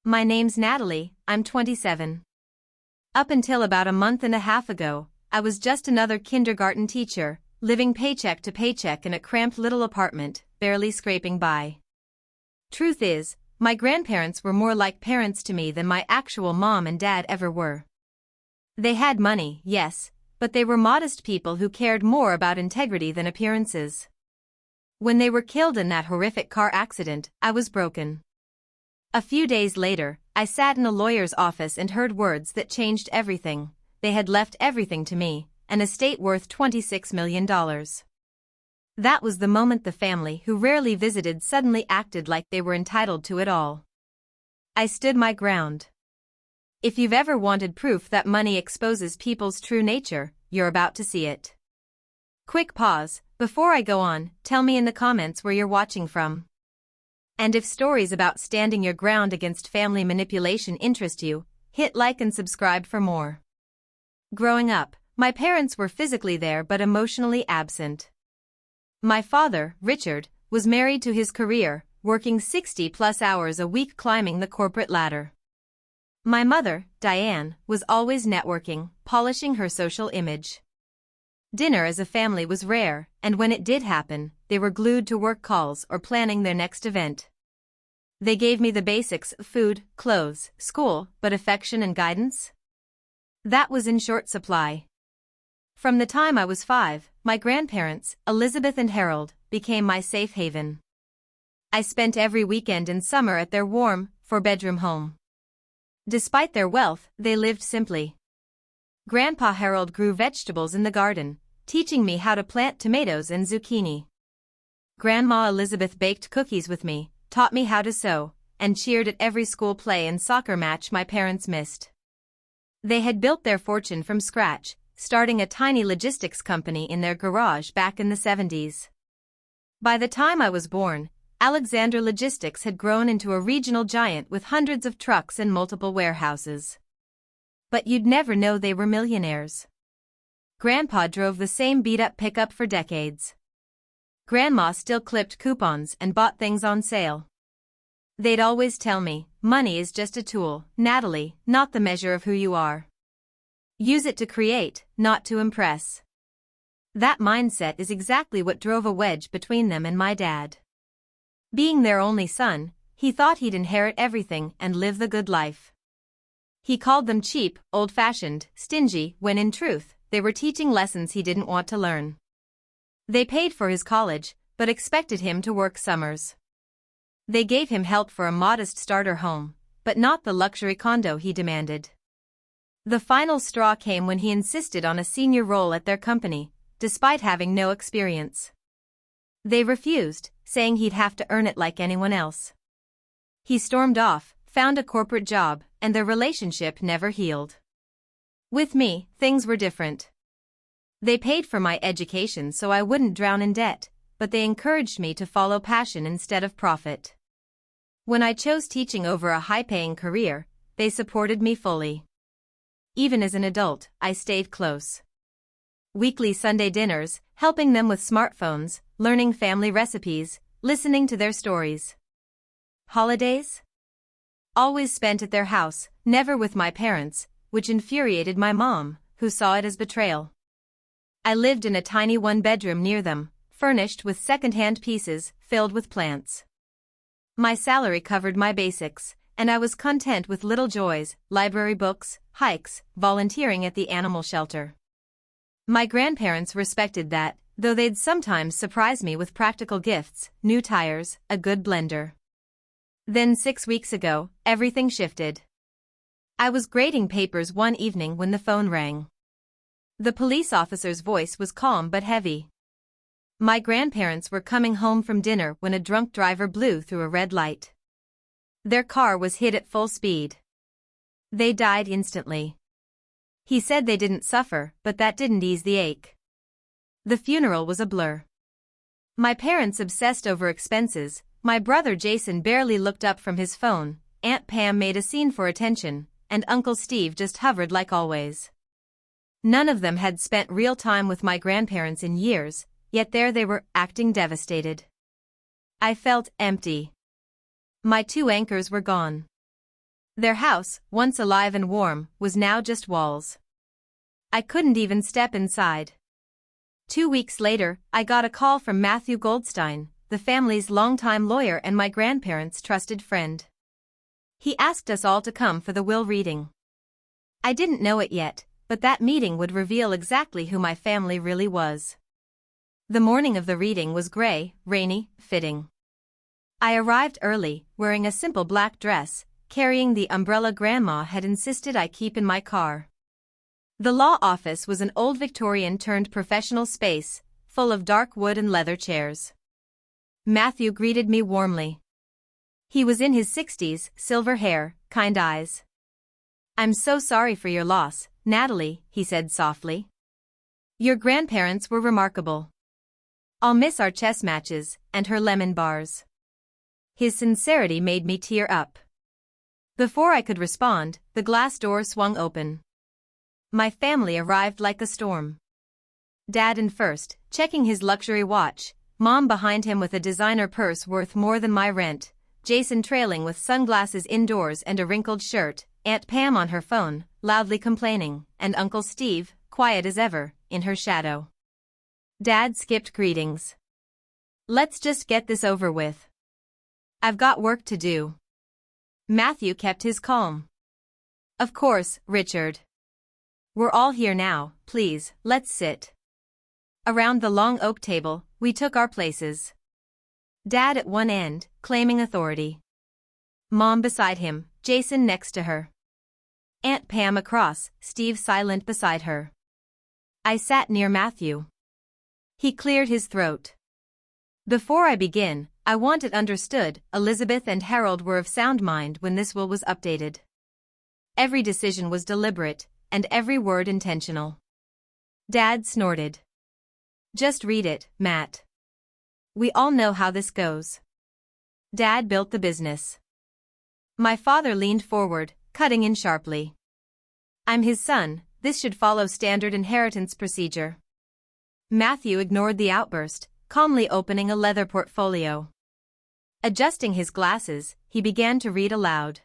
My name's Natalie, I'm 27. Up until about a month and a half ago, I was just another kindergarten teacher, living paycheck to paycheck in a cramped little apartment, barely scraping by. Truth is, my grandparents were more like parents to me than my actual mom and dad ever were. They had money, yes, but they were modest people who cared more about integrity than appearances. When they were killed in that horrific car accident, I was broken. A few days later, I sat in a lawyer's office and heard words that changed everything. They had left everything to me, an estate worth $26 million. That was the moment the family who rarely visited suddenly acted like they were entitled to it all. I stood my ground. If you've ever wanted proof that money exposes people's true nature, you're about to see it. Quick pause, before I go on, tell me in the comments where you're watching from. And if stories about standing your ground against family manipulation interest you, hit like and subscribe for more. Growing up, my parents were physically there but emotionally absent. My father, Richard, was married to his career, working 60+ hours a week climbing the corporate ladder. My mother, Diane, was always networking, polishing her social image. Dinner as a family was rare, and when it did happen, they were glued to work calls or planning their next event. They gave me the basics: food, clothes, school, but affection and guidance? That was in short supply. From the time I was 5, my grandparents, Elizabeth and Harold, became my safe haven. I spent every weekend and summer at their warm, 4-bedroom home. Despite their wealth, they lived simply. Grandpa Harold grew vegetables in the garden, teaching me how to plant tomatoes and zucchini. Grandma Elizabeth baked cookies with me, taught me how to sew, and cheered at every school play and soccer match my parents missed. They had built their fortune from scratch, starting a tiny logistics company in their garage back in the 70s. By the time I was born, Alexander Logistics had grown into a regional giant with hundreds of trucks and multiple warehouses. But you'd never know they were millionaires. Grandpa drove the same beat-up pickup for decades. Grandma still clipped coupons and bought things on sale. They'd always tell me, money is just a tool, Natalie, not the measure of who you are. Use it to create, not to impress. That mindset is exactly what drove a wedge between them and my dad. Being their only son, he thought he'd inherit everything and live the good life. He called them cheap, old-fashioned, stingy, when in truth, they were teaching lessons he didn't want to learn. They paid for his college, but expected him to work summers. They gave him help for a modest starter home, but not the luxury condo he demanded. The final straw came when he insisted on a senior role at their company, despite having no experience. They refused, saying he'd have to earn it like anyone else. He stormed off, found a corporate job, and their relationship never healed. With me, things were different. They paid for my education so I wouldn't drown in debt, but they encouraged me to follow passion instead of profit. When I chose teaching over a high-paying career, they supported me fully. Even as an adult, I stayed close. Weekly Sunday dinners, helping them with smartphones, learning family recipes, listening to their stories. Holidays? Always spent at their house, never with my parents, which infuriated my mom, who saw it as betrayal. I lived in a tiny one-bedroom near them, furnished with second-hand pieces, filled with plants. My salary covered my basics, and I was content with little joys, library books, hikes, volunteering at the animal shelter. My grandparents respected that, though they'd sometimes surprise me with practical gifts, new tires, a good blender. Then 6 weeks ago, everything shifted. I was grading papers one evening when the phone rang. The police officer's voice was calm but heavy. My grandparents were coming home from dinner when a drunk driver blew through a red light. Their car was hit at full speed. They died instantly. He said they didn't suffer, but that didn't ease the ache. The funeral was a blur. My parents obsessed over expenses, my brother Jason barely looked up from his phone, Aunt Pam made a scene for attention, and Uncle Steve just hovered like always. None of them had spent real time with my grandparents in years, yet there they were, acting devastated. I felt empty. My two anchors were gone. Their house, once alive and warm, was now just walls. I couldn't even step inside. 2 weeks later, I got a call from Matthew Goldstein, the family's longtime lawyer and my grandparents' trusted friend. He asked us all to come for the will reading. I didn't know it yet, but that meeting would reveal exactly who my family really was. The morning of the reading was gray, rainy, fitting. I arrived early, wearing a simple black dress, carrying the umbrella Grandma had insisted I keep in my car. The law office was an old Victorian-turned-professional space, full of dark wood and leather chairs. Matthew greeted me warmly. He was in his 60s, silver hair, kind eyes. "I'm so sorry for your loss, Natalie," he said softly. "Your grandparents were remarkable. I'll miss our chess matches, and her lemon bars." His sincerity made me tear up. Before I could respond, the glass door swung open. My family arrived like a storm. Dad in first, checking his luxury watch, Mom behind him with a designer purse worth more than my rent, Jason trailing with sunglasses indoors and a wrinkled shirt, Aunt Pam on her phone, loudly complaining, and Uncle Steve, quiet as ever, in her shadow. Dad skipped greetings. "Let's just get this over with. I've got work to do." Matthew kept his calm. "Of course, Richard. We're all here now, please, let's sit." Around the long oak table, we took our places. Dad at one end, claiming authority. Mom beside him, Jason next to her. Aunt Pam across, Steve silent beside her. I sat near Matthew. He cleared his throat. "Before I begin, I want it understood, Elizabeth and Harold were of sound mind when this will was updated. Every decision was deliberate, and every word intentional." Dad snorted. "Just read it, Matt. We all know how this goes. Dad built the business." My father leaned forward, cutting in sharply. "I'm his son, this should follow standard inheritance procedure." Matthew ignored the outburst, calmly opening a leather portfolio. Adjusting his glasses, he began to read aloud.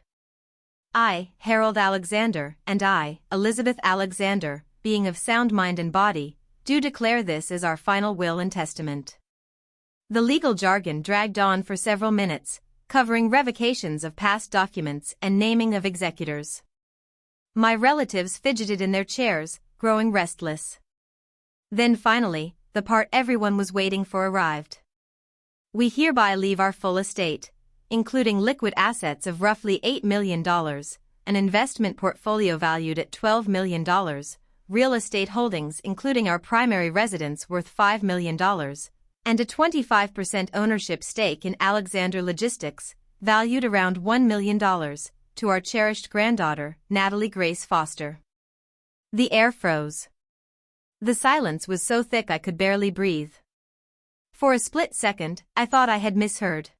"I, Harold Alexander, and I, Elizabeth Alexander, being of sound mind and body, do declare this as our final will and testament." The legal jargon dragged on for several minutes, covering revocations of past documents and naming of executors. My relatives fidgeted in their chairs, growing restless. Then finally, the part everyone was waiting for arrived. "We hereby leave our full estate, including liquid assets of roughly $8 million, an investment portfolio valued at $12 million, real estate holdings including our primary residence worth $5 million, and a 25% ownership stake in Alexander Logistics, valued around $1 million, to our cherished granddaughter, Natalie Grace Foster." The air froze. The silence was so thick I could barely breathe. For a split second, I thought I had misheard.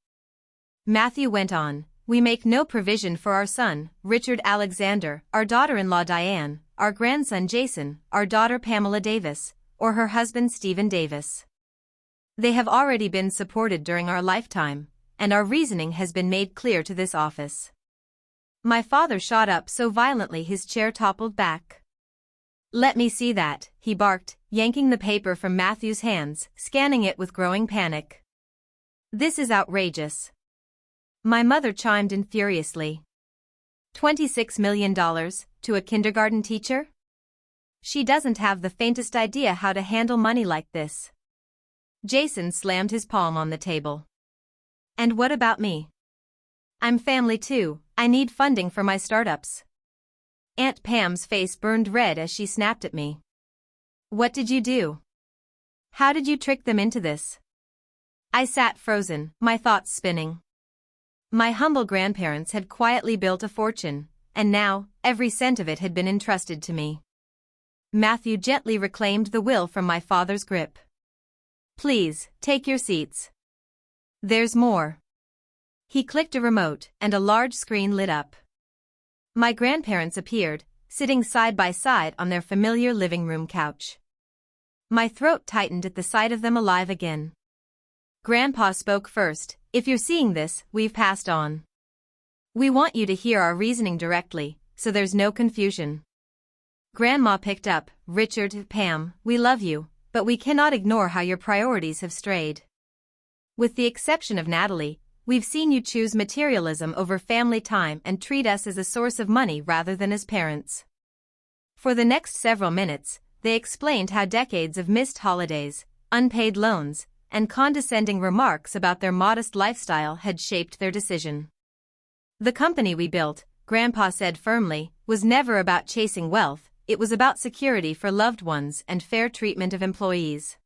Matthew went on, "We make no provision for our son, Richard Alexander, our daughter-in-law Diane, our grandson Jason, our daughter Pamela Davis, or her husband Stephen Davis. They have already been supported during our lifetime, and our reasoning has been made clear to this office." My father shot up so violently his chair toppled back. "Let me see that," he barked, yanking the paper from Matthew's hands, scanning it with growing panic. "This is outrageous." My mother chimed in furiously. $26 million, to a kindergarten teacher? She doesn't have the faintest idea how to handle money like this. Jason slammed his palm on the table. "And what about me? I'm family too, I need funding for my startups." Aunt Pam's face burned red as she snapped at me. "What did you do? How did you trick them into this?" I sat frozen, my thoughts spinning. My humble grandparents had quietly built a fortune, and now, every cent of it had been entrusted to me. Matthew gently reclaimed the will from my father's grip. "Please, take your seats. There's more." He clicked a remote, and a large screen lit up. My grandparents appeared, sitting side by side on their familiar living room couch. My throat tightened at the sight of them alive again. Grandpa spoke first, "If you're seeing this, we've passed on. We want you to hear our reasoning directly, so there's no confusion. Grandma picked up. Richard, Pam, we love you, but we cannot ignore how your priorities have strayed. With the exception of Natalie, we've seen you choose materialism over family time and treat us as a source of money rather than as parents. For the next several minutes, they explained how decades of missed holidays, unpaid loans, and condescending remarks about their modest lifestyle had shaped their decision. The company we built, Grandpa said firmly, was never about chasing wealth, it was about security for loved ones and fair treatment of employees.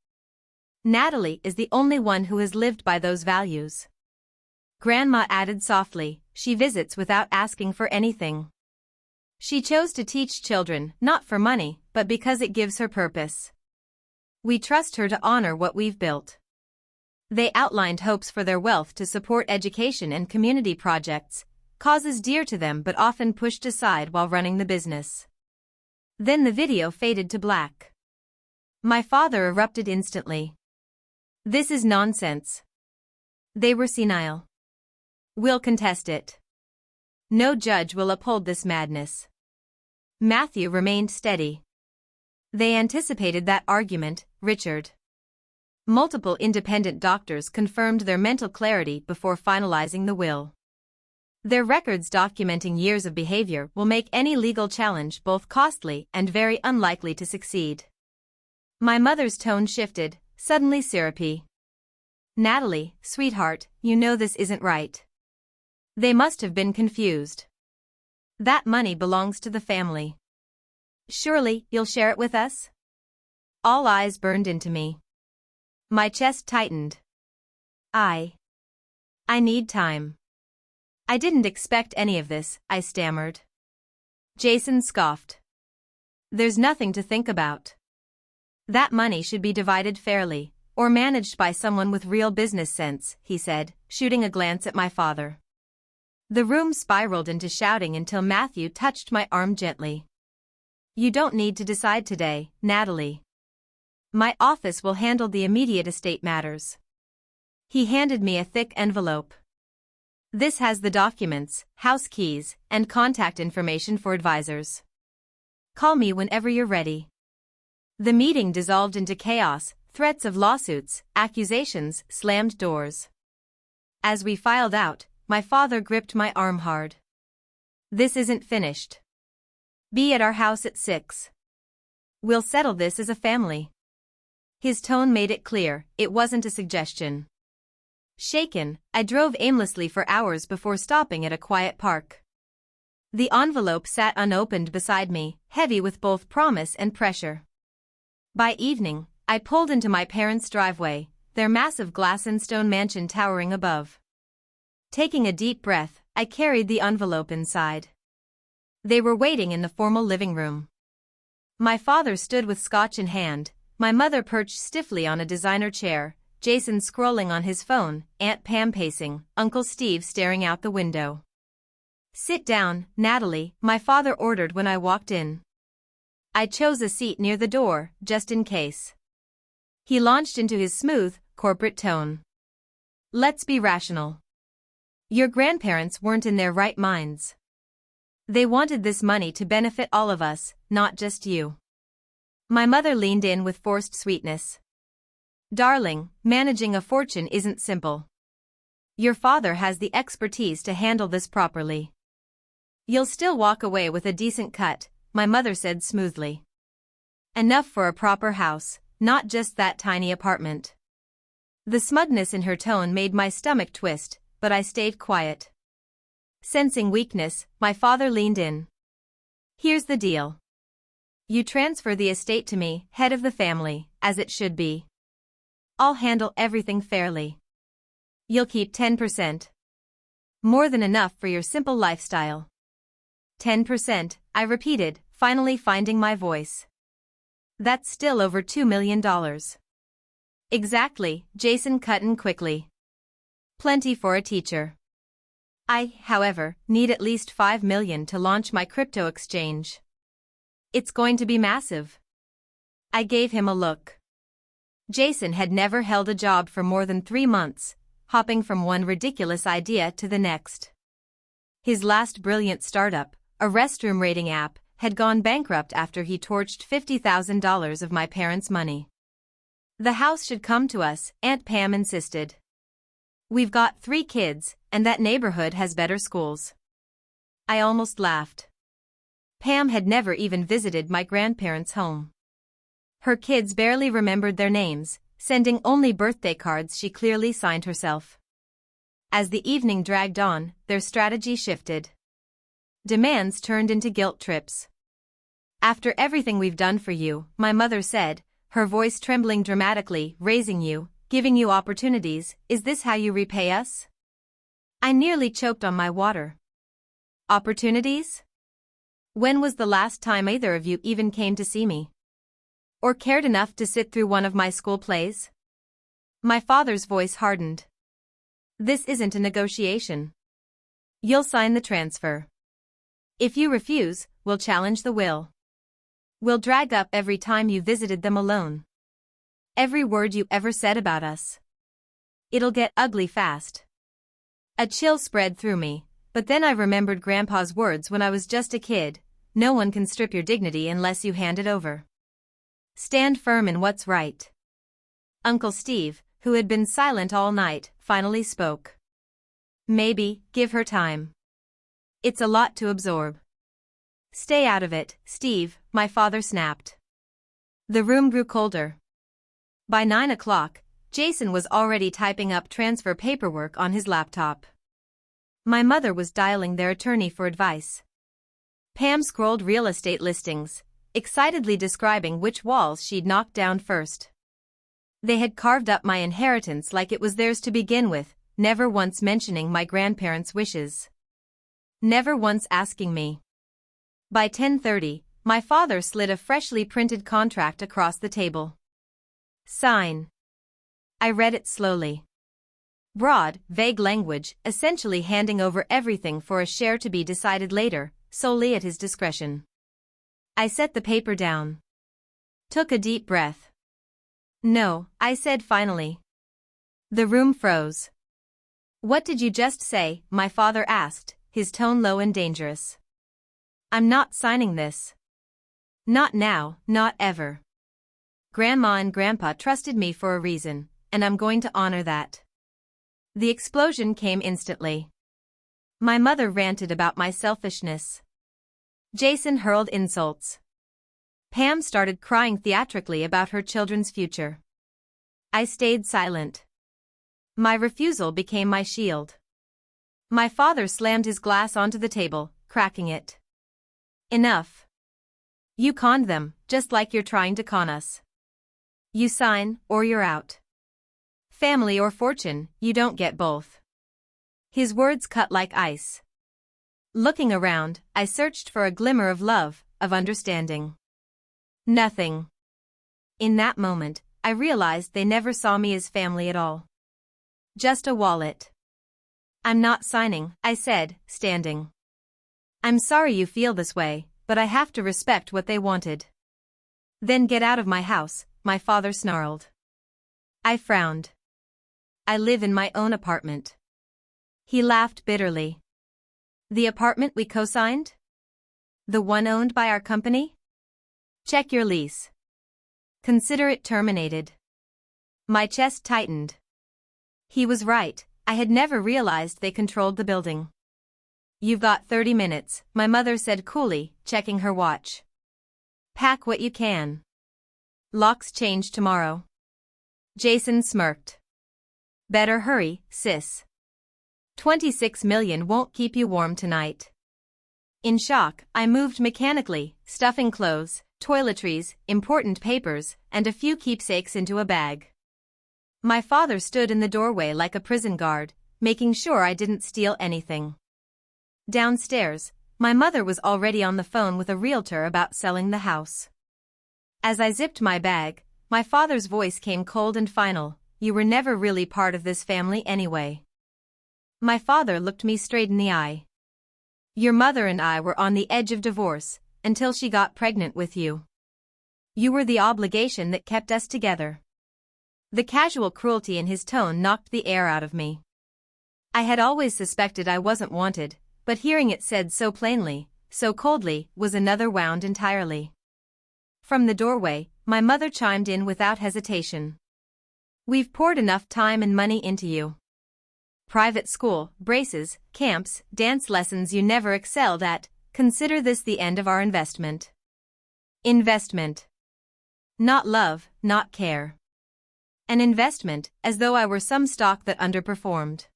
Natalie is the only one who has lived by those values. Grandma added softly, she visits without asking for anything. She chose to teach children, not for money, but because it gives her purpose. We trust her to honor what we've built. They outlined hopes for their wealth to support education and community projects, causes dear to them but often pushed aside while running the business. Then the video faded to black. My father erupted instantly. This is nonsense. They were senile. We'll contest it. No judge will uphold this madness. Matthew remained steady. They anticipated that argument, Richard. Multiple independent doctors confirmed their mental clarity before finalizing the will. Their records documenting years of behavior will make any legal challenge both costly and very unlikely to succeed. My mother's tone shifted, suddenly syrupy. Natalie, sweetheart, you know this isn't right. They must have been confused. That money belongs to the family. Surely, you'll share it with us? All eyes burned into me. My chest tightened. I need time. I didn't expect any of this, I stammered. Jason scoffed. There's nothing to think about. That money should be divided fairly, or managed by someone with real business sense, he said, shooting a glance at my father. The room spiraled into shouting until Matthew touched my arm gently. You don't need to decide today, Natalie. My office will handle the immediate estate matters. He handed me a thick envelope. This has the documents, house keys, and contact information for advisors. Call me whenever you're ready. The meeting dissolved into chaos, threats of lawsuits, accusations, slammed doors. As we filed out, my father gripped my arm hard. This isn't finished. Be at our house at 6. We'll settle this as a family. His tone made it clear, it wasn't a suggestion. Shaken, I drove aimlessly for hours before stopping at a quiet park. The envelope sat unopened beside me, heavy with both promise and pressure. By evening, I pulled into my parents' driveway, their massive glass and stone mansion towering above. Taking a deep breath, I carried the envelope inside. They were waiting in the formal living room. My father stood with scotch in hand, my mother perched stiffly on a designer chair, Jason scrolling on his phone, Aunt Pam pacing, Uncle Steve staring out the window. Sit down, Natalie, my father ordered when I walked in. I chose a seat near the door, just in case. He launched into his smooth, corporate tone. Let's be rational. Your grandparents weren't in their right minds. They wanted this money to benefit all of us, not just you. My mother leaned in with forced sweetness. Darling, managing a fortune isn't simple. Your father has the expertise to handle this properly. You'll still walk away with a decent cut, my mother said smoothly. Enough for a proper house, not just that tiny apartment. The smugness in her tone made my stomach twist, but I stayed quiet. Sensing weakness, my father leaned in. Here's the deal. You transfer the estate to me, head of the family, as it should be. I'll handle everything fairly. You'll keep 10%. More than enough for your simple lifestyle. 10%, I repeated, finally finding my voice. That's still over $2 million. Exactly, Jason cut in quickly. Plenty for a teacher. I, however, need at least $5 million to launch my crypto exchange. It's going to be massive. I gave him a look. Jason had never held a job for more than 3 months, hopping from one ridiculous idea to the next. His last brilliant startup, a restroom rating app, had gone bankrupt after he torched $50,000 of my parents' money. The house should come to us, Aunt Pam insisted. We've got 3 kids, and that neighborhood has better schools. I almost laughed. Pam had never even visited my grandparents' home. Her kids barely remembered their names, sending only birthday cards she clearly signed herself. As the evening dragged on, their strategy shifted. Demands turned into guilt trips. After everything we've done for you, my mother said, her voice trembling dramatically, raising you, giving you opportunities, is this how you repay us? I nearly choked on my water. Opportunities? When was the last time either of you even came to see me? Or cared enough to sit through one of my school plays? My father's voice hardened. This isn't a negotiation. You'll sign the transfer. If you refuse, we'll challenge the will. We'll drag up every time you visited them alone. Every word you ever said about us. It'll get ugly fast. A chill spread through me, but then I remembered Grandpa's words when I was just a kid, no one can strip your dignity unless you hand it over. Stand firm in what's right. Uncle Steve, who had been silent all night, finally spoke. Maybe, give her time. It's a lot to absorb. Stay out of it, Steve, my father snapped. The room grew colder. By 9 o'clock, Jason was already typing up transfer paperwork on his laptop. My mother was dialing their attorney for advice. Pam scrolled real estate listings, excitedly describing which walls she'd knocked down first. They had carved up my inheritance like it was theirs to begin with, never once mentioning my grandparents' wishes. Never once asking me. By 10:30, my father slid a freshly printed contract across the table. Sign. I read it slowly. Broad, vague language, essentially handing over everything for a share to be decided later, solely at his discretion. I set the paper down. Took a deep breath. No, I said finally. The room froze. What did you just say? My father asked, his tone low and dangerous. I'm not signing this. Not now, not ever. Grandma and Grandpa trusted me for a reason, and I'm going to honor that. The explosion came instantly. My mother ranted about my selfishness. Jason hurled insults. Pam started crying theatrically about her children's future. I stayed silent. My refusal became my shield. My father slammed his glass onto the table, cracking it. Enough. You conned them, just like you're trying to con us. You sign, or you're out. Family or fortune, you don't get both. His words cut like ice. Looking around, I searched for a glimmer of love, of understanding. Nothing. In that moment, I realized they never saw me as family at all. Just a wallet. I'm not signing, I said, standing. I'm sorry you feel this way, but I have to respect what they wanted. Then get out of my house, my father snarled. I frowned. I live in my own apartment. He laughed bitterly. The apartment we co-signed? The one owned by our company? Check your lease. Consider it terminated. My chest tightened. He was right, I had never realized they controlled the building. You've got 30 minutes, my mother said coolly, checking her watch. Pack what you can. Locks change tomorrow. Jason smirked. Better hurry, sis. 26 million won't keep you warm tonight. In shock, I moved mechanically, stuffing clothes, toiletries, important papers, and a few keepsakes into a bag. My father stood in the doorway like a prison guard, making sure I didn't steal anything. Downstairs, my mother was already on the phone with a realtor about selling the house. As I zipped my bag, my father's voice came cold and final. You were never really part of this family anyway. My father looked me straight in the eye. Your mother and I were on the edge of divorce, until she got pregnant with you. You were the obligation that kept us together. The casual cruelty in his tone knocked the air out of me. I had always suspected I wasn't wanted, But hearing it said so plainly, so coldly, was another wound entirely. From the doorway, my mother chimed in without hesitation. "We've poured enough time and money into you. Private school, braces, camps, dance lessons you never excelled at, consider this the end of our investment." Investment. Not love, not care. An investment, as though I were some stock that underperformed.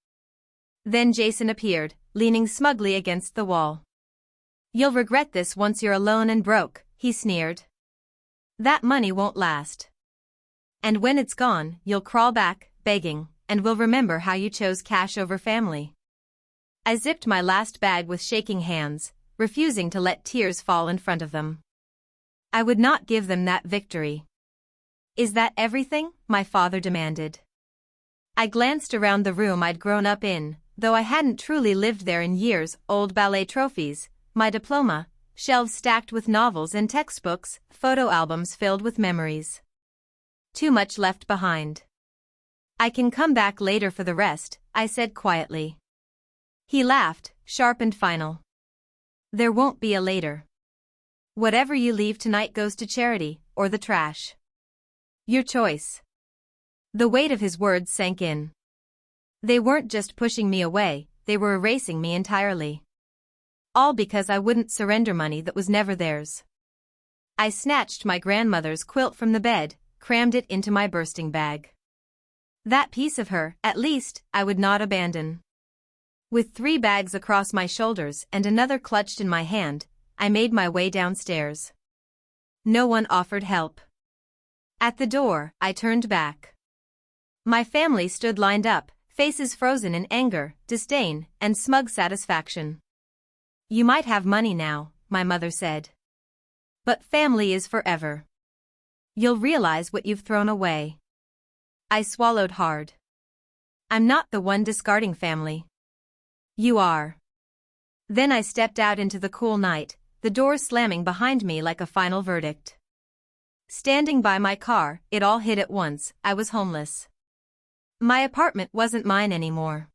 Then Jason appeared, leaning smugly against the wall. "You'll regret this once you're alone and broke," he sneered. "That money won't last. And when it's gone, you'll crawl back, begging, and we'll remember how you chose cash over family." I zipped my last bag with shaking hands, refusing to let tears fall in front of them. I would not give them that victory. "Is that everything?" my father demanded. I glanced around the room I'd grown up in, though I hadn't truly lived there in years. Old ballet trophies, my diploma, shelves stacked with novels and textbooks, photo albums filled with memories. Too much left behind. "I can come back later for the rest," I said quietly. He laughed, sharp and final. "There won't be a later. Whatever you leave tonight goes to charity, or the trash. Your choice." The weight of his words sank in. They weren't just pushing me away, they were erasing me entirely. All because I wouldn't surrender money that was never theirs. I snatched my grandmother's quilt from the bed, crammed it into my bursting bag. That piece of her, at least, I would not abandon. With 3 bags across my shoulders and another clutched in my hand, I made my way downstairs. No one offered help. At the door, I turned back. My family stood lined up, faces frozen in anger, disdain, and smug satisfaction. "You might have money now," my mother said. "But family is forever. You'll realize what you've thrown away." I swallowed hard. "I'm not the one discarding family. You are." Then I stepped out into the cool night, the door slamming behind me like a final verdict. Standing by my car, it all hit at once. I was homeless. My apartment wasn't mine anymore.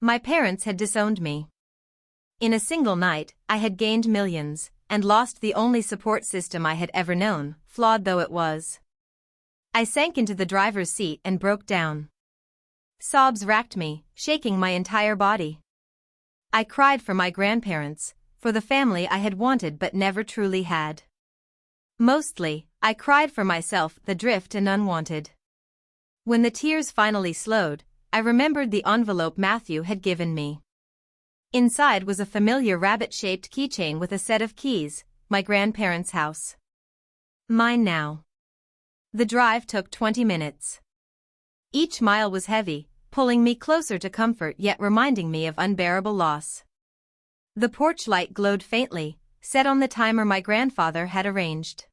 My parents had disowned me. In a single night, I had gained millions, and lost the only support system I had ever known, flawed though it was. I sank into the driver's seat and broke down. Sobs racked me, shaking my entire body. I cried for my grandparents, for the family I had wanted but never truly had. Mostly, I cried for myself, the drift and unwanted. When the tears finally slowed, I remembered the envelope Matthew had given me. Inside was a familiar rabbit-shaped keychain with a set of keys, my grandparents' house. Mine now. The drive took 20 minutes. Each mile was heavy, pulling me closer to comfort yet reminding me of unbearable loss. The porch light glowed faintly, set on the timer my grandfather had arranged.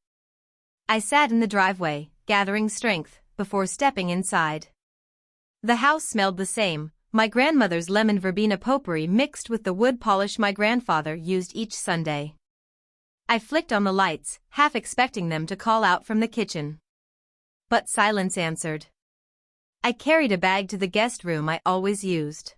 I sat in the driveway, gathering strength, before stepping inside. The house smelled the same, my grandmother's lemon verbena potpourri mixed with the wood polish my grandfather used each Sunday. I flicked on the lights, half expecting them to call out from the kitchen. But silence answered. I carried a bag to the guest room I always used.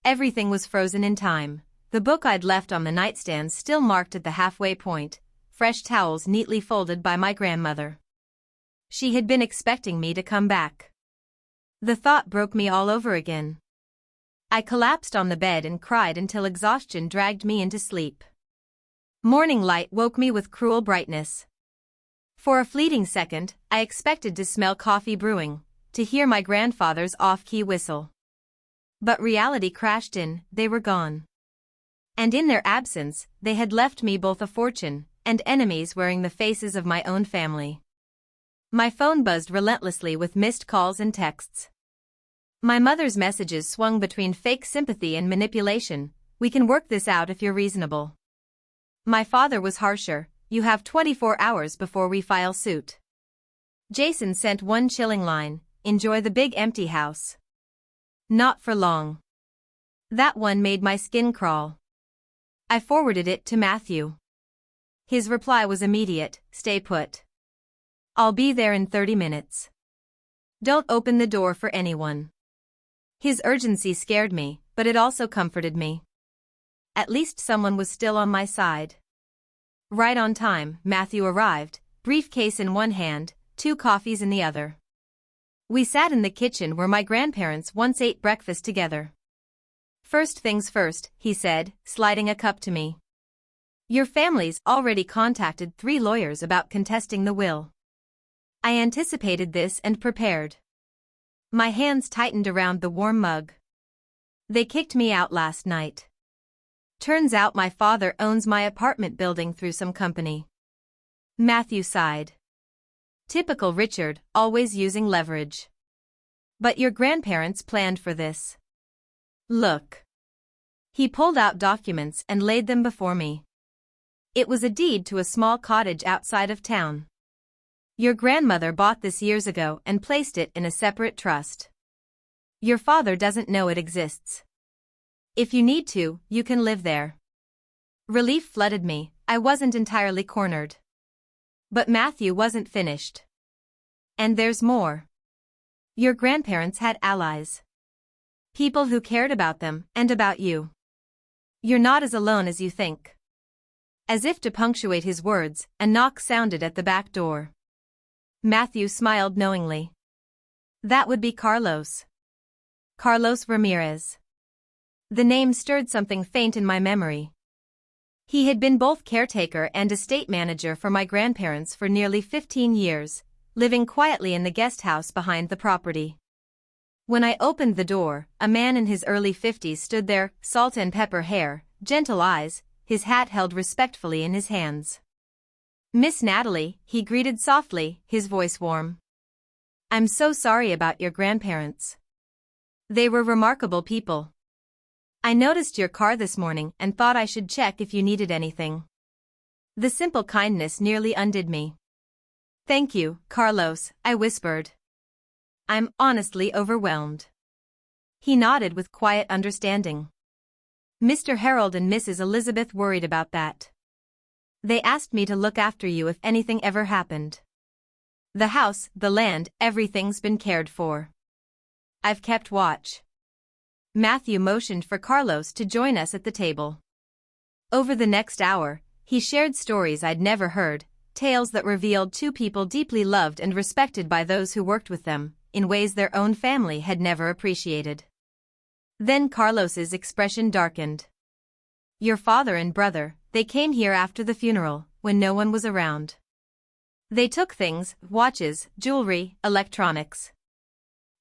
Everything was frozen in time. The book I'd left on the nightstand still marked at the halfway point, fresh towels neatly folded by my grandmother. She had been expecting me to come back. The thought broke me all over again. I collapsed on the bed and cried until exhaustion dragged me into sleep. Morning light woke me with cruel brightness. For a fleeting second, I expected to smell coffee brewing, to hear my grandfather's off-key whistle. But reality crashed in, they were gone. And in their absence, they had left me both a fortune and enemies wearing the faces of my own family. My phone buzzed relentlessly with missed calls and texts. My mother's messages swung between fake sympathy and manipulation. "We can work this out if you're reasonable." My father was harsher. "You have 24 hours before we file suit." Jason sent one chilling line, "Enjoy the big empty house." Not for long. That one made my skin crawl. I forwarded it to Matthew. His reply was immediate, "Stay put. I'll be there in 30 minutes. Don't open the door for anyone." His urgency scared me, but it also comforted me. at least someone was still on my side. Right on time, Matthew arrived, briefcase in one hand, 2 coffees in the other. We sat in the kitchen where my grandparents once ate breakfast together. "First things first," he said, sliding a cup to me. "Your family's already contacted 3 lawyers about contesting the will." I anticipated this and prepared. My hands tightened around the warm mug. "They kicked me out last night. Turns out my father owns my apartment building through some company." Matthew sighed. Typical Richard, always using leverage. "But your grandparents planned for this. Look." He pulled out documents and laid them before me. It was a deed to a small cottage outside of town. "Your grandmother bought this years ago and placed it in a separate trust. Your father doesn't know it exists. If you need to, you can live there." Relief flooded me. I wasn't entirely cornered. But Matthew wasn't finished. "And there's more. Your grandparents had allies. People who cared about them and about you. You're not as alone as you think." As if to punctuate his words, a knock sounded at the back door. Matthew smiled knowingly. That would be Carlos. Carlos Ramirez. The name stirred something faint in my memory. He had been both caretaker and estate manager for my grandparents for nearly 15 years, living quietly in the guest house behind the property. When I opened the door, a man in his early 50s stood there, salt and pepper hair, gentle eyes, his hat held respectfully in his hands. "Miss Natalie," he greeted softly, his voice warm. "I'm so sorry about your grandparents. They were remarkable people. I noticed your car this morning and thought I should check if you needed anything." The simple kindness nearly undid me. "Thank you, Carlos," I whispered. "I'm honestly overwhelmed." He nodded with quiet understanding. "Mr. Harold and Mrs. Elizabeth worried about that. They asked me to look after you if anything ever happened. The house, the land, everything's been cared for. I've kept watch." Matthew motioned for Carlos to join us at the table. Over the next hour, he shared stories I'd never heard, tales that revealed 2 people deeply loved and respected by those who worked with them, in ways their own family had never appreciated. Then Carlos's expression darkened. "Your father and brother, they came here after the funeral, when no one was around. They took things, watches, jewelry, electronics.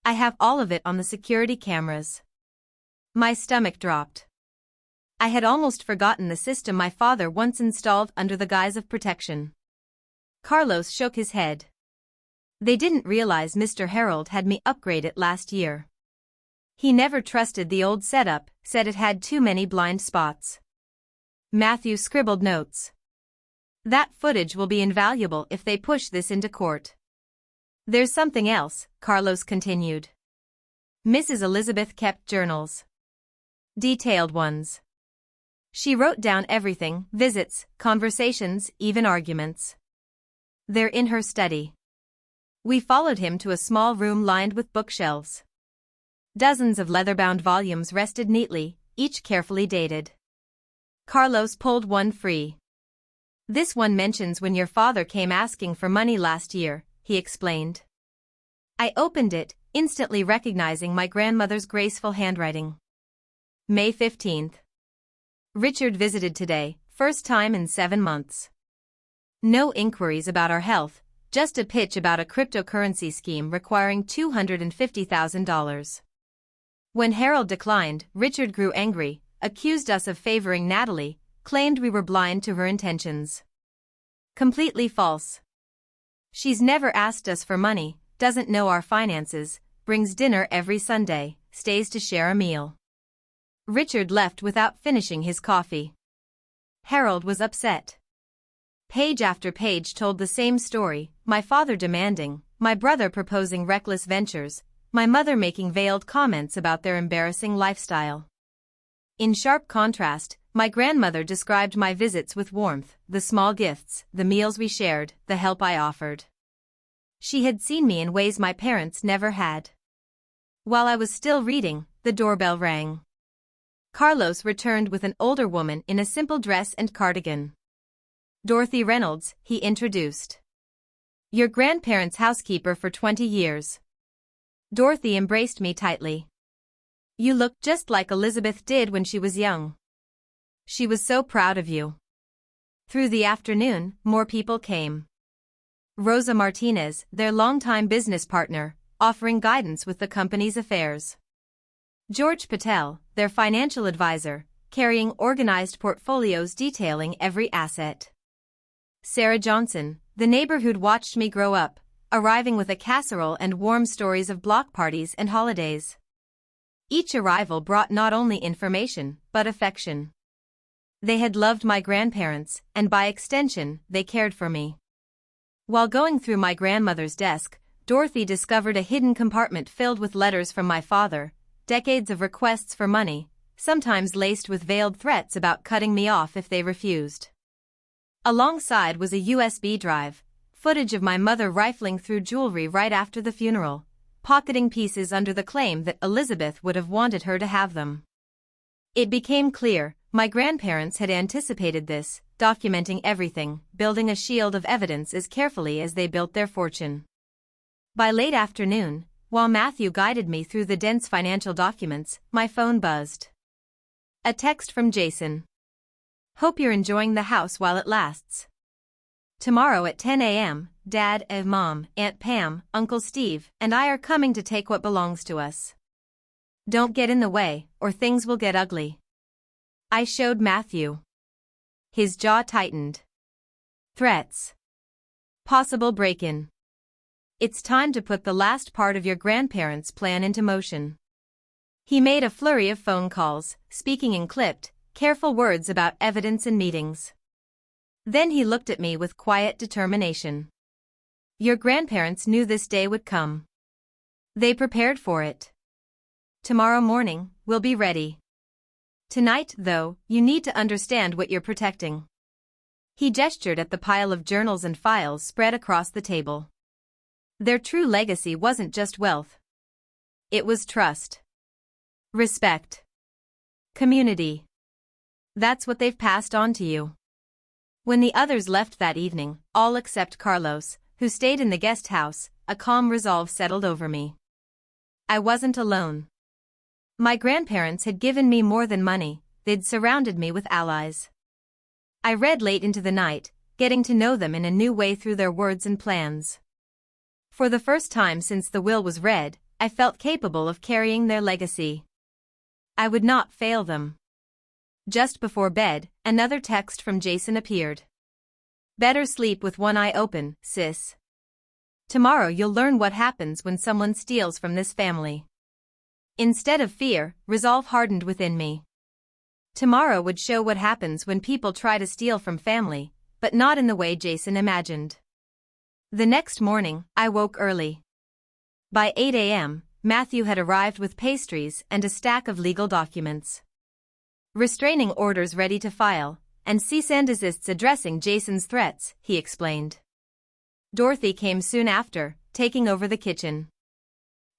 I have all of it on the security cameras." My stomach dropped. I had almost forgotten the system my father once installed under the guise of protection. Carlos shook his head. "They didn't realize Mr. Harold had me upgrade it last year. He never trusted the old setup, said it had too many blind spots." Matthew scribbled notes. "That footage will be invaluable if they push this into court." "There's something else," Carlos continued. "Mrs. Elizabeth kept journals. Detailed ones. She wrote down everything, visits, conversations, even arguments. They're in her study." We followed him to a small room lined with bookshelves. Dozens of leather-bound volumes rested neatly, each carefully dated. Carlos pulled one free. "This one mentions when your father came asking for money last year," he explained. I opened it, instantly recognizing my grandmother's graceful handwriting. May 15th. "Richard visited today, first time in 7 months. No inquiries about our health, just a pitch about a cryptocurrency scheme requiring $250,000. When Harold declined, Richard grew angry, accused us of favoring Natalie, claimed we were blind to her intentions. Completely false. She's never asked us for money, doesn't know our finances, brings dinner every Sunday, stays to share a meal." Richard left without finishing his coffee. Harold was upset. Page after page told the same story, my father demanding, my brother proposing reckless ventures, my mother making veiled comments about their embarrassing lifestyle. In sharp contrast, my grandmother described my visits with warmth, the small gifts, the meals we shared, the help I offered. She had seen me in ways my parents never had. While I was still reading, the doorbell rang. Carlos returned with an older woman in a simple dress and cardigan. Dorothy Reynolds, he introduced. Your grandparents' housekeeper for 20 years. Dorothy embraced me tightly. You look just like Elizabeth did when she was young. She was so proud of you. Through the afternoon, more people came. Rosa Martinez, their longtime business partner, offering guidance with the company's affairs. George Patel, their financial advisor, carrying organized portfolios detailing every asset. Sarah Johnson, the neighbor who'd watched me grow up, arriving with a casserole and warm stories of block parties and holidays. Each arrival brought not only information, but affection. They had loved my grandparents, and by extension, they cared for me. While going through my grandmother's desk, Dorothy discovered a hidden compartment filled with letters from my father, decades of requests for money, sometimes laced with veiled threats about cutting me off if they refused. Alongside was a USB drive, footage of my mother rifling through jewelry right after the funeral, pocketing pieces under the claim that Elizabeth would have wanted her to have them. It became clear, my grandparents had anticipated this, documenting everything, building a shield of evidence as carefully as they built their fortune. By late afternoon, while Matthew guided me through the dense financial documents, my phone buzzed. A text from Jason. Hope you're enjoying the house while it lasts. Tomorrow at 10 a.m., Dad, Mom, Aunt Pam, Uncle Steve, and I are coming to take what belongs to us. Don't get in the way, or things will get ugly. I showed Matthew. His jaw tightened. Threats. Possible break-in. It's time to put the last part of your grandparents' plan into motion. He made a flurry of phone calls, speaking in clipped, careful words about evidence and meetings. Then he looked at me with quiet determination. Your grandparents knew this day would come. They prepared for it. Tomorrow morning, we'll be ready. Tonight, though, you need to understand what you're protecting. He gestured at the pile of journals and files spread across the table. Their true legacy wasn't just wealth. It was trust. Respect. Community. That's what they've passed on to you. When the others left that evening, all except Carlos, who stayed in the guest house, a calm resolve settled over me. I wasn't alone. My grandparents had given me more than money, they'd surrounded me with allies. I read late into the night, getting to know them in a new way through their words and plans. For the first time since the will was read, I felt capable of carrying their legacy. I would not fail them. Just before bed, another text from Jason appeared. Better sleep with one eye open, sis. Tomorrow you'll learn what happens when someone steals from this family. Instead of fear, resolve hardened within me. Tomorrow would show what happens when people try to steal from family, but not in the way Jason imagined. The next morning, I woke early. By 8 a.m., Matthew had arrived with pastries and a stack of legal documents. Restraining orders ready to file, and cease and desists addressing Jason's threats, he explained. Dorothy came soon after, taking over the kitchen.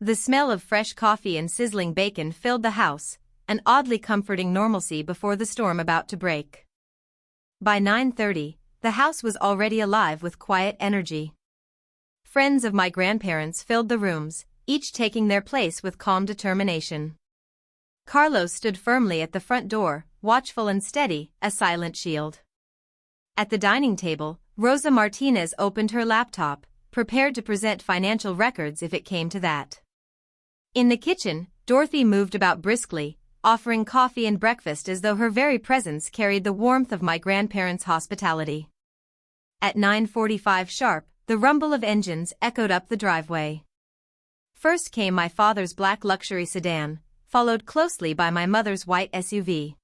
The smell of fresh coffee and sizzling bacon filled the house, an oddly comforting normalcy before the storm about to break. By 9:30, the house was already alive with quiet energy. Friends of my grandparents filled the rooms, each taking their place with calm determination. Carlos stood firmly at the front door, watchful and steady, a silent shield. At the dining table, Rosa Martinez opened her laptop, prepared to present financial records if it came to that. In the kitchen, Dorothy moved about briskly, offering coffee and breakfast as though her very presence carried the warmth of my grandparents' hospitality. At 9:45 sharp, the rumble of engines echoed up the driveway. First came my father's black luxury sedan, followed closely by my mother's white SUV.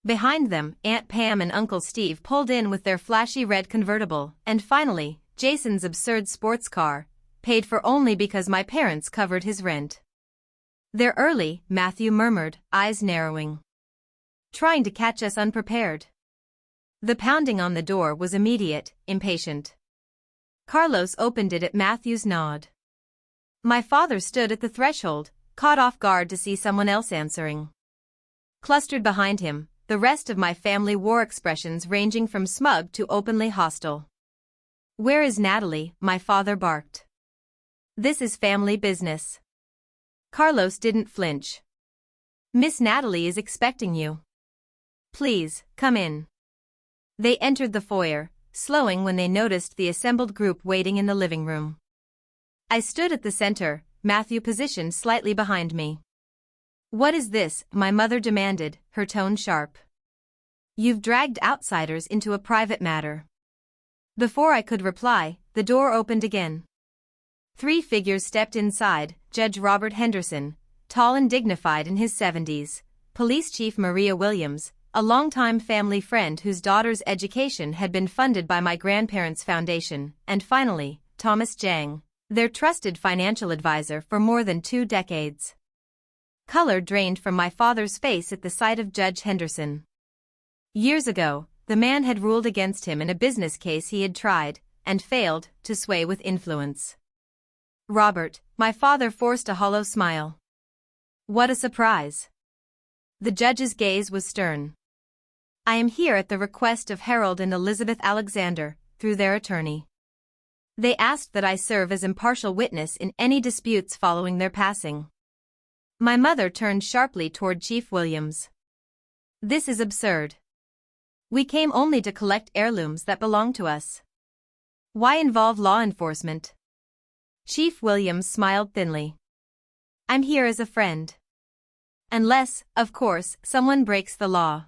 Behind them, Aunt Pam and Uncle Steve pulled in with their flashy red convertible, and finally, Jason's absurd sports car, paid for only because my parents covered his rent. They're early, Matthew murmured, eyes narrowing. Trying to catch us unprepared. The pounding on the door was immediate, impatient. Carlos opened it at Matthew's nod. My father stood at the threshold, caught off guard to see someone else answering. Clustered behind him, the rest of my family wore expressions ranging from smug to openly hostile. "Where is Natalie?" my father barked. "This is family business." Carlos didn't flinch. "Miss Natalie is expecting you. Please, come in." They entered the foyer, slowing when they noticed the assembled group waiting in the living room. I stood at the center, Matthew positioned slightly behind me. "What is this?" my mother demanded, her tone sharp. "You've dragged outsiders into a private matter." Before I could reply, the door opened again. 3 figures stepped inside: Judge Robert Henderson, tall and dignified in his 70s, Police Chief Maria Williams, a longtime family friend whose daughter's education had been funded by my grandparents' foundation, and finally, Thomas Jang, their trusted financial advisor for more than 2 decades. Color drained from my father's face at the sight of Judge Henderson. Years ago, the man had ruled against him in a business case he had tried, and failed, to sway with influence. "Robert," my father forced a hollow smile. "What a surprise." The judge's gaze was stern. "I am here at the request of Harold and Elizabeth Alexander, through their attorney. They asked that I serve as impartial witness in any disputes following their passing." My mother turned sharply toward Chief Williams. "This is absurd. We came only to collect heirlooms that belong to us. Why involve law enforcement?" Chief Williams smiled thinly. "I'm here as a friend. Unless, of course, someone breaks the law.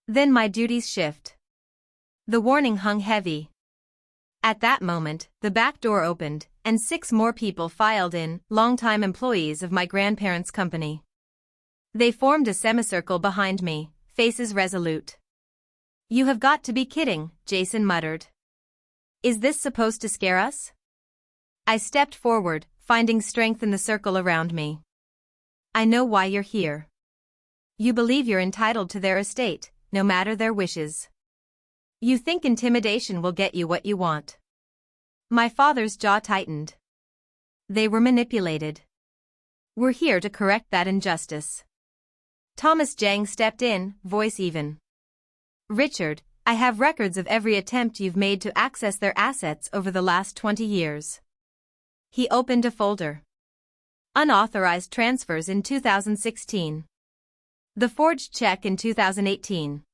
Then my duties shift." The warning hung heavy. At that moment, the back door opened, and 6 more people filed in, longtime employees of my grandparents' company. They formed a semicircle behind me, faces resolute. "You have got to be kidding," Jason muttered. "Is this supposed to scare us?" I stepped forward, finding strength in the circle around me. "I know why you're here. You believe you're entitled to their estate, no matter their wishes. You think intimidation will get you what you want." My father's jaw tightened. They were manipulated. "We're here to correct that injustice." Thomas Jang stepped in, voice even. "Richard, I have records of every attempt you've made to access their assets over the last 20 years. He opened a folder. Unauthorized transfers in 2016. The forged check in 2018.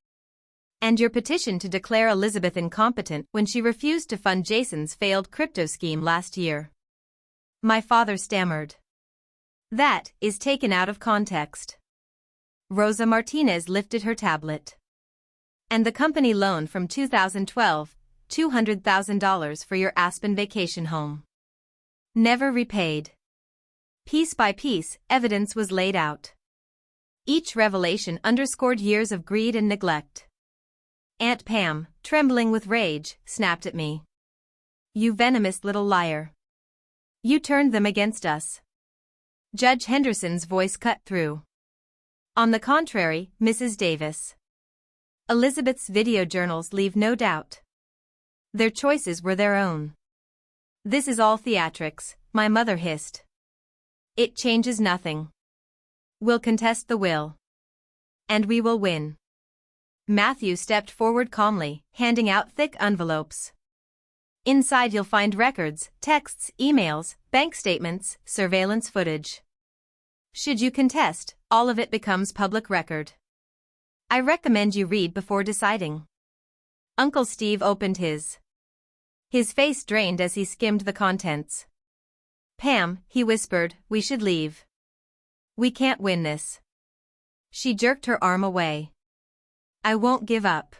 And your petition to declare Elizabeth incompetent when she refused to fund Jason's failed crypto scheme last year." My father stammered. "That is taken out of context." Rosa Martinez lifted her tablet. "And the company loan from 2012, $200,000 for your Aspen vacation home. Never repaid." Piece by piece, evidence was laid out. Each revelation underscored years of greed and neglect. Aunt Pam, trembling with rage, snapped at me. "You venomous little liar. You turned them against us." Judge Henderson's voice cut through. "On the contrary, Mrs. Davis. Elizabeth's video journals leave no doubt. Their choices were their own." "This is all theatrics," my mother hissed. "It changes nothing. We'll contest the will. And we will win." Matthew stepped forward calmly, handing out thick envelopes. "Inside you'll find records, texts, emails, bank statements, surveillance footage. Should you contest, all of it becomes public record. I recommend you read before deciding." Uncle Steve opened his. His face drained as he skimmed the contents. "Pam," he whispered, "we should leave. We can't win this." She jerked her arm away. "I won't give up."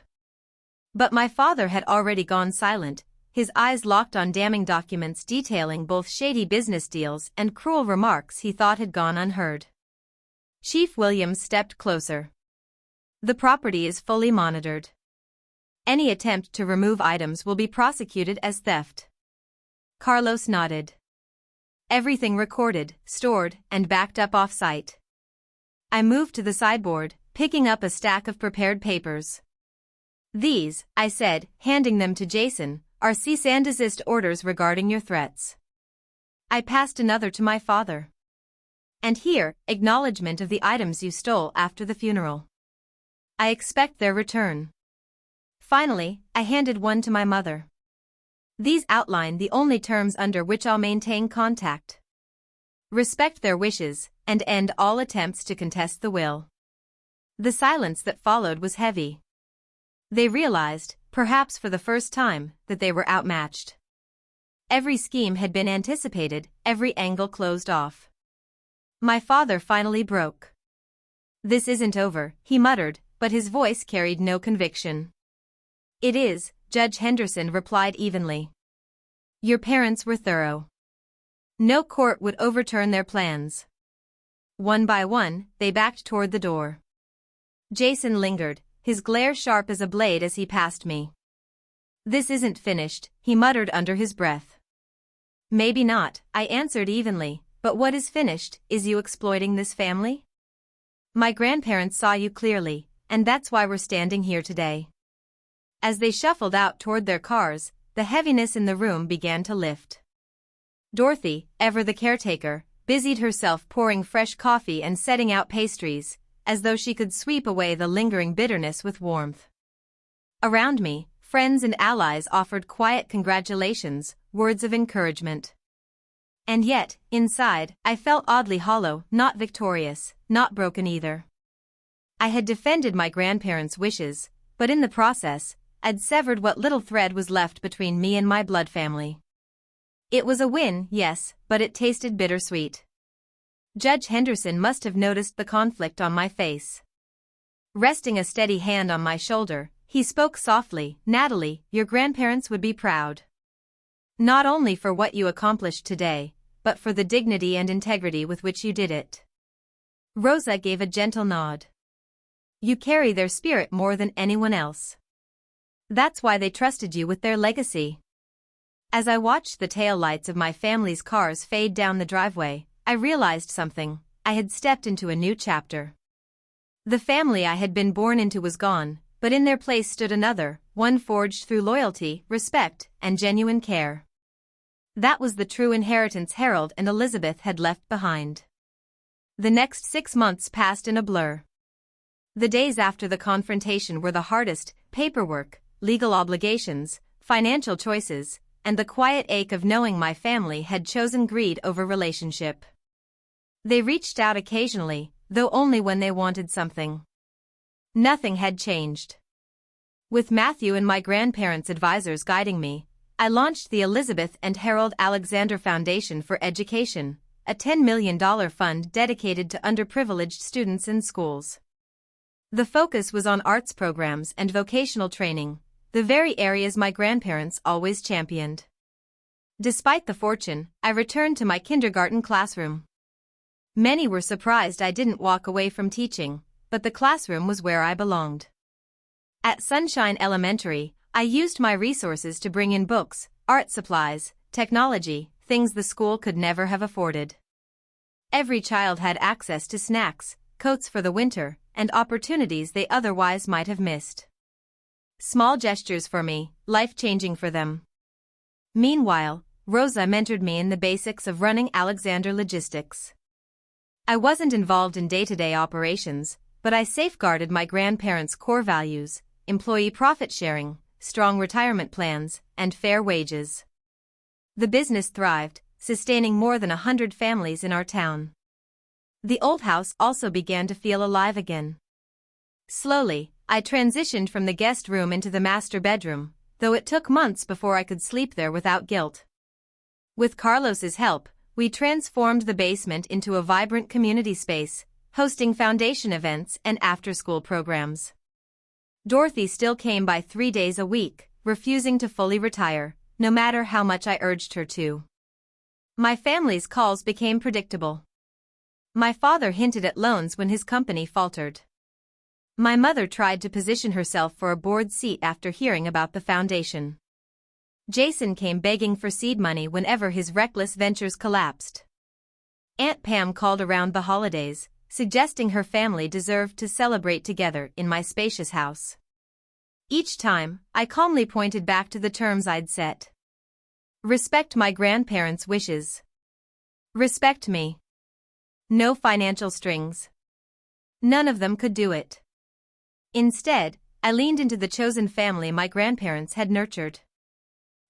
But my father had already gone silent, his eyes locked on damning documents detailing both shady business deals and cruel remarks he thought had gone unheard. Chief Williams stepped closer. "The property is fully monitored. Any attempt to remove items will be prosecuted as theft." Carlos nodded. "Everything recorded, stored, and backed up off-site." I moved to the sideboard, picking up a stack of prepared papers. "These," I said, handing them to Jason, "are cease and desist orders regarding your threats." I passed another to my father. And here, acknowledgement of the items you stole after the funeral. I expect their return. Finally, I handed one to my mother. These outline the only terms under which I'll maintain contact. Respect their wishes, and end all attempts to contest the will. The silence that followed was heavy. They realized, perhaps for the first time, that they were outmatched. Every scheme had been anticipated, every angle closed off. My father finally broke. "This isn't over," he muttered, but his voice carried no conviction. "It is," Judge Henderson replied evenly. "Your parents were thorough. No court would overturn their plans." One by one, they backed toward the door. Jason lingered, his glare sharp as a blade as he passed me. "This isn't finished," he muttered under his breath. "Maybe not," I answered evenly, "but what is finished? Is you exploiting this family? My grandparents saw you clearly, and that's why we're standing here today." As they shuffled out toward their cars, the heaviness in the room began to lift. Dorothy, ever the caretaker, busied herself pouring fresh coffee and setting out pastries, as though she could sweep away the lingering bitterness with warmth. Around me, friends and allies offered quiet congratulations, words of encouragement. And yet, inside, I felt oddly hollow, not victorious, not broken either. I had defended my grandparents' wishes, but in the process, I'd severed what little thread was left between me and my blood family. It was a win, yes, but it tasted bittersweet. Judge Henderson must have noticed the conflict on my face. Resting a steady hand on my shoulder, he spoke softly, "Natalie, your grandparents would be proud. Not only for what you accomplished today, but for the dignity and integrity with which you did it." Rosa gave a gentle nod. "You carry their spirit more than anyone else. That's why they trusted you with their legacy." As I watched the taillights of my family's cars fade down the driveway, I realized something. I had stepped into a new chapter. The family I had been born into was gone, but in their place stood another, one forged through loyalty, respect, and genuine care. That was the true inheritance Harold and Elizabeth had left behind. The next 6 months passed in a blur. The days after the confrontation were the hardest: paperwork, legal obligations, financial choices, and the quiet ache of knowing my family had chosen greed over relationship. They reached out occasionally, though only when they wanted something. Nothing had changed. With Matthew and my grandparents' advisors guiding me, I launched the Elizabeth and Harold Alexander Foundation for Education, a $10 million fund dedicated to underprivileged students in schools. The focus was on arts programs and vocational training, the very areas my grandparents always championed. Despite the fortune, I returned to my kindergarten classroom. Many were surprised I didn't walk away from teaching, but the classroom was where I belonged. At Sunshine Elementary, I used my resources to bring in books, art supplies, technology, things the school could never have afforded. Every child had access to snacks, coats for the winter, and opportunities they otherwise might have missed. Small gestures for me, life-changing for them. Meanwhile, Rosa mentored me in the basics of running Alexander Logistics. I wasn't involved in day-to-day operations, but I safeguarded my grandparents' core values: employee profit sharing, strong retirement plans, and fair wages. The business thrived, sustaining more than 100 families in our town. The old house also began to feel alive again. Slowly, I transitioned from the guest room into the master bedroom, though it took months before I could sleep there without guilt. With Carlos's help, we transformed the basement into a vibrant community space, hosting foundation events and after-school programs. Dorothy still came by 3 days a week, refusing to fully retire, no matter how much I urged her to. My family's calls became predictable. My father hinted at loans when his company faltered. My mother tried to position herself for a board seat after hearing about the foundation. Jason came begging for seed money whenever his reckless ventures collapsed. Aunt Pam called around the holidays, suggesting her family deserved to celebrate together in my spacious house. Each time, I calmly pointed back to the terms I'd set. Respect my grandparents' wishes. Respect me. No financial strings. None of them could do it. Instead, I leaned into the chosen family my grandparents had nurtured.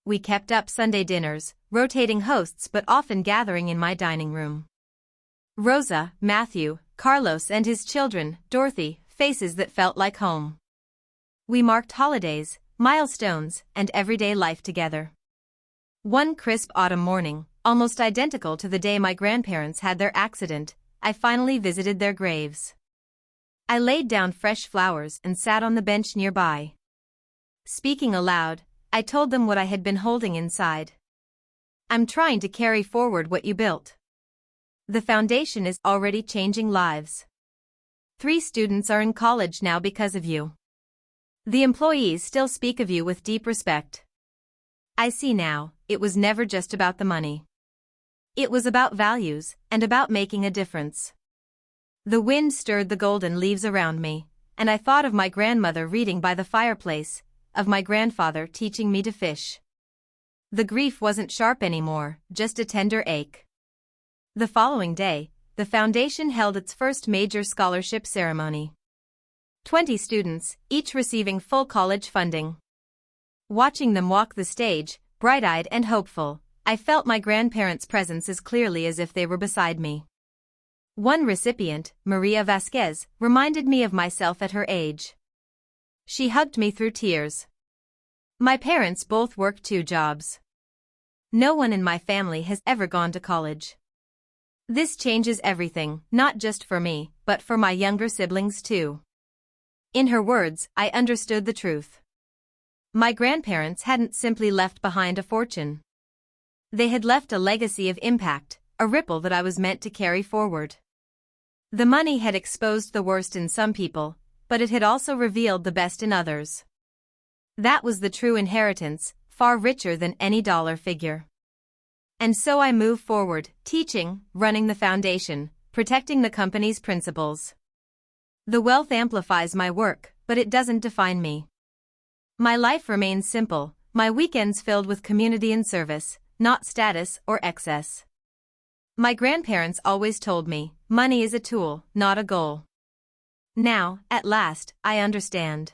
We kept up Sunday dinners, rotating hosts but often gathering in my dining room. Rosa, Matthew, Carlos and his children, Dorothy, faces that felt like home. We marked holidays, milestones, and everyday life together. One crisp autumn morning, almost identical to the day my grandparents had their accident, I finally visited their graves. I laid down fresh flowers and sat on the bench nearby. Speaking aloud, I told them what I had been holding inside. I'm trying to carry forward what you built. The foundation is already changing lives. 3 students are in college now because of you. The employees still speak of you with deep respect. I see now, it was never just about the money. It was about values, and about making a difference. The wind stirred the golden leaves around me, and I thought of my grandmother reading by the fireplace, of my grandfather teaching me to fish. The grief wasn't sharp anymore, just a tender ache. The following day, the foundation held its first major scholarship ceremony. 20 students, each receiving full college funding. Watching them walk the stage, bright-eyed and hopeful, I felt my grandparents' presence as clearly as if they were beside me. One recipient, Maria Vasquez, reminded me of myself at her age. She hugged me through tears. My parents both work 2 jobs. No one in my family has ever gone to college. This changes everything, not just for me, but for my younger siblings too. In her words, I understood the truth. My grandparents hadn't simply left behind a fortune. They had left a legacy of impact, a ripple that I was meant to carry forward. The money had exposed the worst in some people, but it had also revealed the best in others. That was the true inheritance, far richer than any dollar figure. And so I move forward, teaching, running the foundation, protecting the company's principles. The wealth amplifies my work, but it doesn't define me. My life remains simple, my weekends filled with community and service, not status or excess. My grandparents always told me, money is a tool, not a goal. Now, at last, I understand.